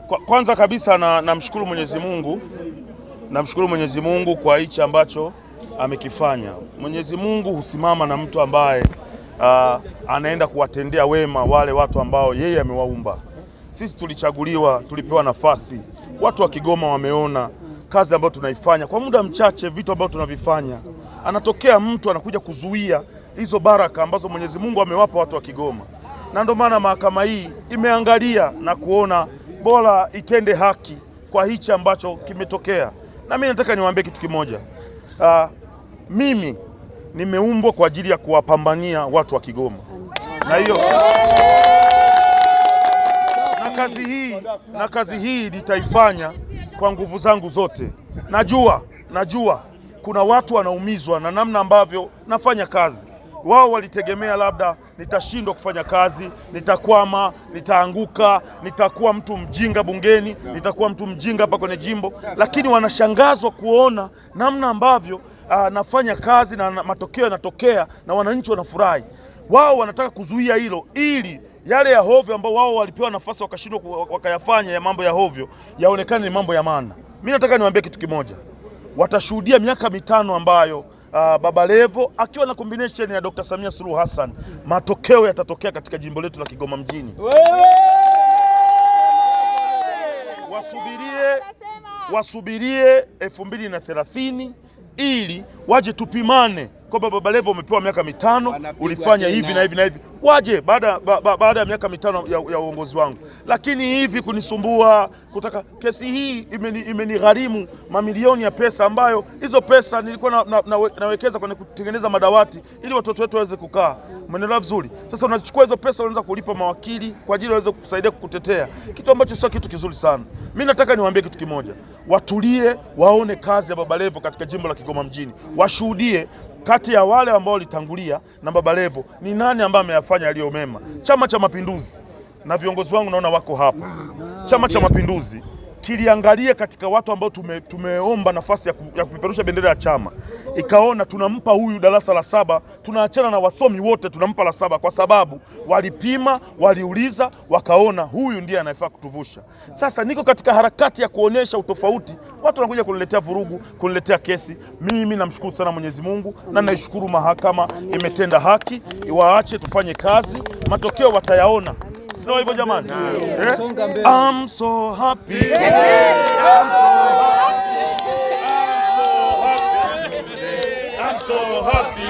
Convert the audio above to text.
Kwanza kabisa namshukuru Mwenyezi Mungu. Namshukuru Mwenyezi Mungu kwa hichi ambacho amekifanya. Mwenyezi Mungu husimama na mtu ambaye anaenda kuwatendea wema wale watu ambao yeye amewaumba. Sisi tulichaguliwa, tulipewa nafasi. Watu wa Kigoma wameona kazi ambayo tunaifanya kwa muda mchache, vitu ambavyo tunavifanya. Anatokea mtu anakuja kuzuia hizo baraka ambazo Mwenyezi Mungu amewapa watu wa Kigoma. Na ndio maana mahakama hii imeangalia na kuona bora itende haki kwa hichi ambacho kimetokea. Na mimi nataka niwaambie kitu kimoja. Mimi nimeumbwa kwa ajili ya kuwapambania watu wa Kigoma. Na hiyo na kazi hii nitaifanya kwa nguvu zangu zote. Najua kuna watu wanaumizwa na namna ambavyo nafanya kazi. Wao walitegemea labda nitashindwa kufanya kazi, nitakwama, nitaanguka, nitakuwa mtu mjinga bungeni, nitakuwa mtu mjinga hapa kwenye jimbo, lakini wanashangazwa kuona namna ambavyo nafanya kazi na matokeo yanatokea na wananchi wanafurahi. Wao wanataka kuzuia hilo ili yale ya hovyo ambao wao walipewa nafasi wakashindwa wakayafanya ya mambo ya hovyo yaonekane ni mambo ya maana. Mimi nataka niwaambie kitu kimoja. Watashuhudia miaka 5 ambayo Baba Levo akiwa na combination ya Dr. Samia Suluhu Hassan, matokeo yatatokea katika jimbo letu la Kigoma mjini. Wasubirie 2030 ili waje tupimane kwamba Baba Levo umepewa miaka 5, ulifanya hivi na hivi na hivi. Waje baada ya miaka 5 ya uongozi wangu. Lakini hivi kunisumbua kutaka kesi hii imenigharimu mamilioni ya pesa ambayo hizo pesa nilikuwa nawekeza kwenye kutengeneza madawati ili watoto wetu waweze kukaa. Umeelewa vizuri? Sasa unachukua hizo pesa unaanza kulipa mawakili kwa ajili waweze kusaidia kukutetea. Kitu ambacho sio kitu kizuri sana. Mimi nataka niwaambie kitu kimoja. Watulie, waone kazi ya Baba Levo katika jimbo la Kigoma mjini. Washuhudie kati ya wale ambao walitangulia na Baba Levo ni nani ambaye ameyafanya yaliyo mema. Chama cha Mapinduzi na viongozi wangu naona wako hapa. Chama cha Mapinduzi kiliangalia katika watu ambao tumeomba nafasi ya kupeperusha bendera ya chama, ikaona tunampa huyu darasa la 7, tunaachana na wasomi wote, tunampa la 7 kwa sababu walipima, waliuliza, wakaona huyu ndiye anayefaa kutuvusha. Sasa niko katika harakati ya kuonesha utofauti. Watu wanakuja kuniletea vurugu, kuniletea kesi. Mimi namshukuru sana Mwenyezi Mungu na naishukuru mahakama imetenda haki. Waache tufanye kazi, matokeo watayaona. Sio hivyo jamani? I'm so happy. I'm so happy.